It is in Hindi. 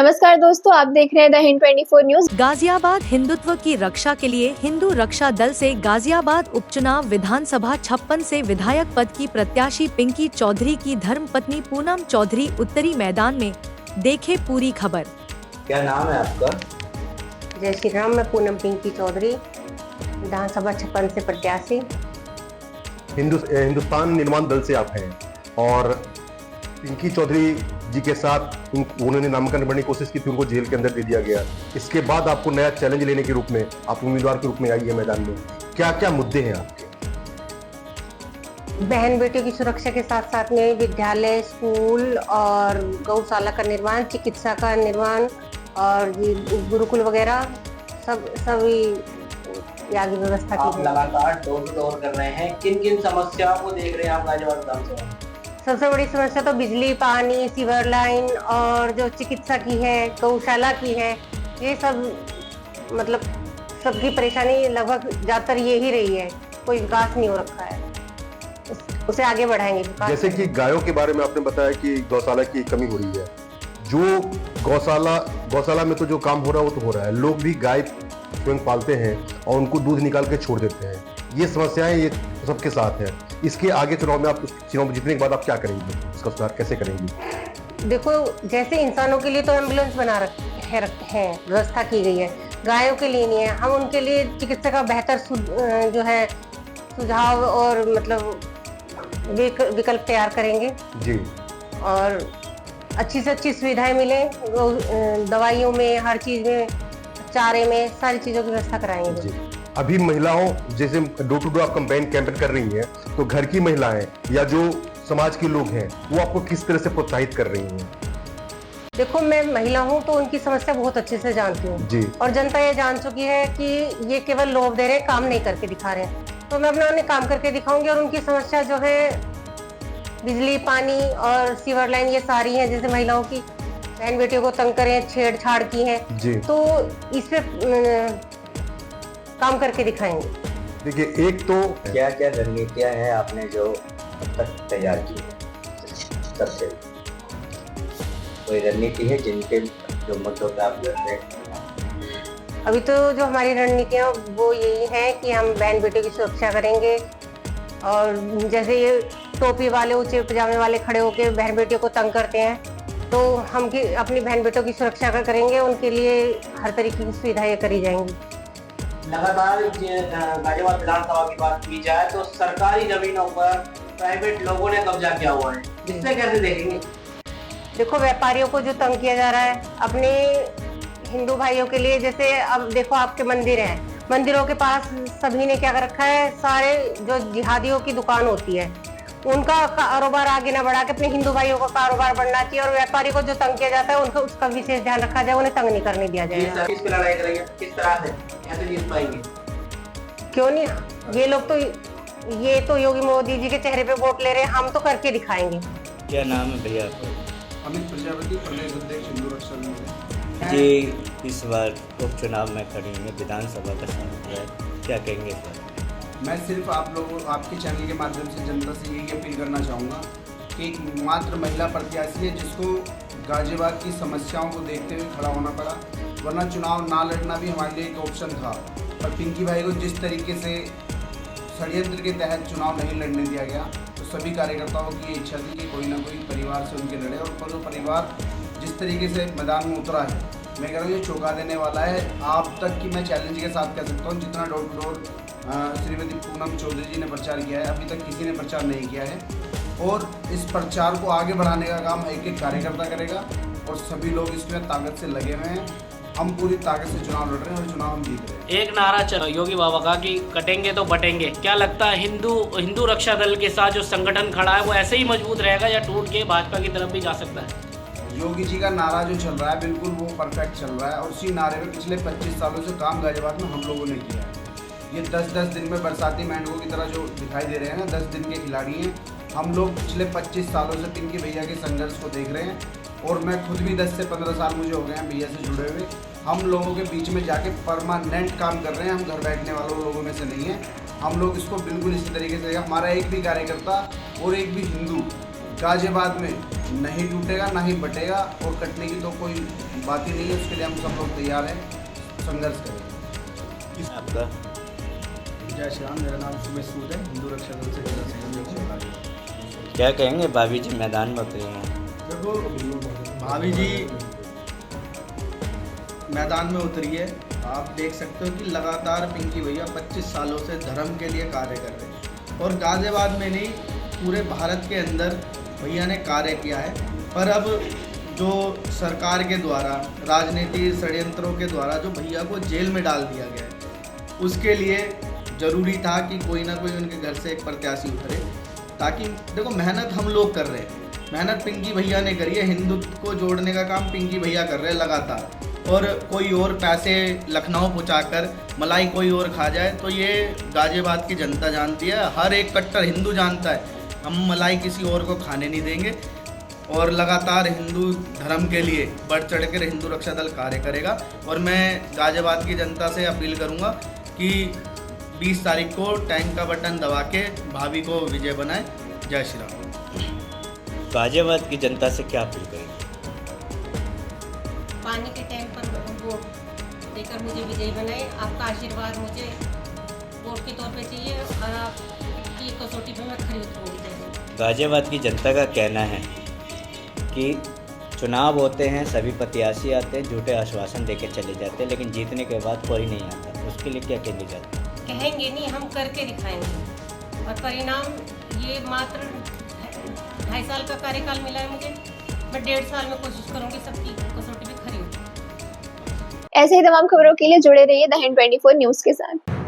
नमस्कार दोस्तों, आप देख रहे हैं द हिंद 24 न्यूज। गाजियाबाद हिंदुत्व की रक्षा के लिए हिंदू रक्षा दल से गाजियाबाद उपचुनाव विधानसभा 56 से विधायक पद की प्रत्याशी पिंकी चौधरी की धर्मपत्नी पूनम चौधरी उत्तरी मैदान में। देखे पूरी खबर। क्या नाम है आपका? जय श्री राम। मैं पूनम पिंकी चौधरी, विधानसभा 56 से प्रत्याशी। हिंदुस्तान निर्माण दल से आप हैं और पिंकी चौधरी जी के साथ उन्होंने नामांकन भरने की कोशिश की थी, उनको जेल के अंदर दे दिया गया। इसके बाद आपको नया चैलेंज लेने के रूप में आप उम्मीदवार के रूप में आई है मैदान में। क्या क्या मुद्दे हैं आपके? बहन बेटियों की सुरक्षा के साथ साथ में विद्यालय, स्कूल और गौशाला का निर्माण, चिकित्सा का निर्माण और गुरुकुल वगैरह सभी आगे व्यवस्था की। आप लगातार डोर टू डोर कर रहे हैं, किन किन समस्याओं को देख रहे हैं आप गाजियाबाद विधानसभा? सबसे बड़ी समस्या तो बिजली, पानी, सीवर लाइन और जो चिकित्सा की है, गौशाला की है, ये सब मतलब सबकी परेशानी लगभग ज़्यादातर ये ही रही है। कोई विकास नहीं हो रखा है, उसे आगे बढ़ाएंगे। जैसे कि गायों के बारे में आपने बताया कि गौशाला की कमी हो रही है। जो गौशाला में तो जो काम हो रहा है वो तो हो रहा है, लोग भी गाय स्वयं पालते हैं और उनको दूध निकाल के छोड़ देते हैं। ये समस्याएं ये सबके साथ है। इसके आगे चुनाव में आप चुनाव जीतने के बाद आप क्या करेंगे, इसका सुधार कैसे करेंगे? देखो, जैसे इंसानों के लिए तो एम्बुलेंस बना है, व्यवस्था की गई है, गायों के लिए नहीं है। हम उनके लिए चिकित्सा का बेहतर जो है सुझाव और मतलब विकल्प तैयार करेंगे जी, और अच्छी से अच्छी सुविधाएं मिले, दवाइयों में, हर चीज में, चारे में, सारी चीजों की व्यवस्था कराएंगे जी। अभी महिलाओं जैसे डोर टू डोर आप कैंपेन कर रही हैं, तो घर की महिलाएं या जो समाज के लोग हैं वो आपको किस तरह से प्रोत्साहित कर रही हैं? देखो, मैं महिला हूँ तो उनकी समस्या बहुत अच्छे से जानती हूँ जी। और जनता ये जान चुकी है कि ये केवल लोभ दे रहे हैं, काम नहीं करके दिखा रहे हैं। तो मैं अपना उन्हें काम करके दिखाऊंगी और उनकी समस्या जो है बिजली, पानी और सीवर लाइन, ये सारी है। जैसे महिलाओं की बहन बेटियों को तंग करें, छेड़छाड़ की है, तो इस पे काम करके दिखाएंगे। देखिए, एक तो क्या क्या रणनीतियां हैं आपने जो अब तक तैयार की है? सबसे कोई रणनीति है जिनके जो मुद्दों पे आप लड़ रहे हैं? अभी तो जो हमारी रणनीतियां वो यही है कि हम बहन बेटियों की सुरक्षा करेंगे और जैसे ये टोपी वाले, ऊंचे पजामे वाले खड़े होकर बहन बेटियों को तंग करते हैं, तो हम अपनी बहन बेटियों की सुरक्षा करेंगे। उनके लिए हर तरीके की सुविधाएं करी जाएंगी। लगातार गाजियाबाद विधानसभा की बात की जाए तो सरकारी जमीनों पर प्राइवेट लोगों ने कब्जा किया हुआ है, इससे कैसे देखेंगे? देखो, व्यापारियों को जो तंग किया जा रहा है अपने हिंदू भाइयों के लिए, जैसे अब देखो आपके मंदिर हैं, मंदिरों के पास सभी ने क्या कर रखा है, सारे जो जिहादियों की दुकान होती है उनका कारोबार आगे न बढ़ा के अपने हिंदू भाइयों का कारोबार बढ़ना चाहिए। और व्यापारी को जो तंग किया जाता है उनका उसका विशेष ध्यान रखा जाए, उन्हें तंग नहीं करने दिया जाए। किस पे लड़ाई करेंगे, किस तरह से कैसे जीत पाएंगे? क्यों नहीं, ये लोग तो ये तो योगी मोदी जी के चेहरे पे वोट ले रहे हैं, हम तो करके दिखाएंगे। क्या नाम है भैया आपका? अमित प्रजापति, प्रदेश अध्यक्ष हिंदू रक्षा दल जी। इस बार उपचुनाव में खड़ी हैं, विधानसभा का चुनाव है, क्या कहेंगे सर? मैं सिर्फ आप लोगों, आपके चैनल के माध्यम से जनता से यही अपील करना चाहूँगा कि एक मात्र महिला प्रत्याशी है जिसको गाजियाबाद की समस्याओं को देखते हुए खड़ा होना पड़ा, वरना चुनाव ना लड़ना भी हमारे लिए एक ऑप्शन था। और पिंकी भाई को जिस तरीके से षड्यंत्र के तहत चुनाव नहीं लड़ने दिया गया, तो सभी कार्यकर्ताओं की इच्छा थी कि कोई ना कोई परिवार से उनके लड़े, और जो परिवार जिस तरीके से मैदान में उतरा है, मैं कह रहा हूँ ये चौंका देने वाला है। आप तक कि मैं चैलेंज के साथ कह सकता हूँ, जितना door to door Shrimati Poonam Chaudhary ji ने प्रचार किया है, अभी तक किसी ने प्रचार नहीं किया है। और इस प्रचार को आगे बढ़ाने का काम एक एक कार्यकर्ता करेगा और सभी लोग इसमें ताकत से लगे हुए हैं। हम पूरी ताकत से चुनाव लड़ रहे हैं और चुनाव हम जीत रहे हैं। एक नारा चला योगी बाबा का कि कटेंगे तो बटेंगे। क्या लगता है हिंदू रक्षा दल के साथ जो संगठन खड़ा है वो ऐसे ही मजबूत रहेगा या टूट के भाजपा की तरफ भी जा सकता है? योगी जी का नारा जो चल रहा है बिल्कुल वो परफेक्ट चल रहा है और उसी नारे में पिछले 25 सालों से काम गाजियाबाद में हम लोगों ने किया है। ये 10-10 दिन में बरसाती मेंढकों की तरह जो दिखाई दे रहे हैं ना, 10 दिन के खिलाड़ी हैं हम लोग। पिछले 25 सालों से पिंकी भैया के संघर्ष को देख रहे हैं और मैं खुद भी 10 से 15 साल मुझे हो गए हैं भैया से जुड़े हुए। हम लोगों के बीच में जाके परमानेंट काम कर रहे हैं, हम घर बैठने वालों लोगों में से नहीं हैं। हम लोग इसको बिल्कुल इसी तरीके से, हमारा एक भी कार्यकर्ता और एक भी हिंदू गाजियाबाद में नहीं टूटेगा, ना ही बटेगा, और कटने की तो कोई बात ही नहीं है। उसके लिए हम सब लोग तैयार हैं, संघर्ष करेंगे। आपका जय श्री राम। मेरा नाम सुमेश सूद है, हिंदू रक्षा दल से जिला संयोजक। क्या कहेंगे भाभी जी मैदान में उतरे हैं? देखो भाभी जी मैदान में उतरी है, आप देख सकते हो कि लगातार पिंकी भैया 25 सालों से धर्म के लिए कार्य कर रहे हैं, और गाजियाबाद में नहीं पूरे भारत के अंदर भैया ने कार्य किया है। पर अब जो सरकार के द्वारा राजनीति षड्यंत्रों के द्वारा जो भैया को जेल में डाल दिया गया है, उसके लिए ज़रूरी था कि कोई ना कोई उनके घर से एक प्रत्याशी उतरे, ताकि देखो मेहनत हम लोग कर रहे हैं, मेहनत पिंकी भैया ने करी है, हिंदुत्व को जोड़ने का काम पिंकी भैया कर रहे हैं लगातार, और कोई और पैसे लखनऊ पहुँचाकर मलाई कोई और खा जाए तो ये गाजियाबाद की जनता जानती है, हर एक कट्टर हिंदू जानता है हम मलाई किसी और को खाने नहीं देंगे, और लगातार हिंदू धर्म के लिए बढ़ चढ़ कर हिंदू रक्षा दल कार्य करेगा। और मैं गाजियाबाद की जनता से अपील करूँगा कि 20 तारीख को टैंक का बटन दबा के भाभी को विजय बनाए। जय श्री राम। गाजियाबाद की जनता से क्या अपील करेंगे? पानी के टैंक पर वोट देकर मुझे विजयी बनाए। आपका आशीर्वाद मुझे वोट के तौर पे चाहिए, और आपकी कसौटी पे मैं खरी उतरूंगी। गाजियाबाद की जनता का कहना है कि चुनाव होते हैं, सभी प्रत्याशी आते हैं, झूठे आश्वासन देके चले जाते हैं, लेकिन जीतने के बाद कोई नहीं आता। उसके लिए क्या कहने जाते हैं? कहेंगे नहीं, हम करके दिखाएंगे, और परिणाम ये मात्र 2.5 साल का कार्यकाल मिला है मुझे, मैं 1.5 साल में कोशिश करूंगी सबकी कसौटी पे खरी उतरूं। ऐसे ही तमाम खबरों के लिए जुड़े रहिए द हिंद 24 न्यूज़ के साथ।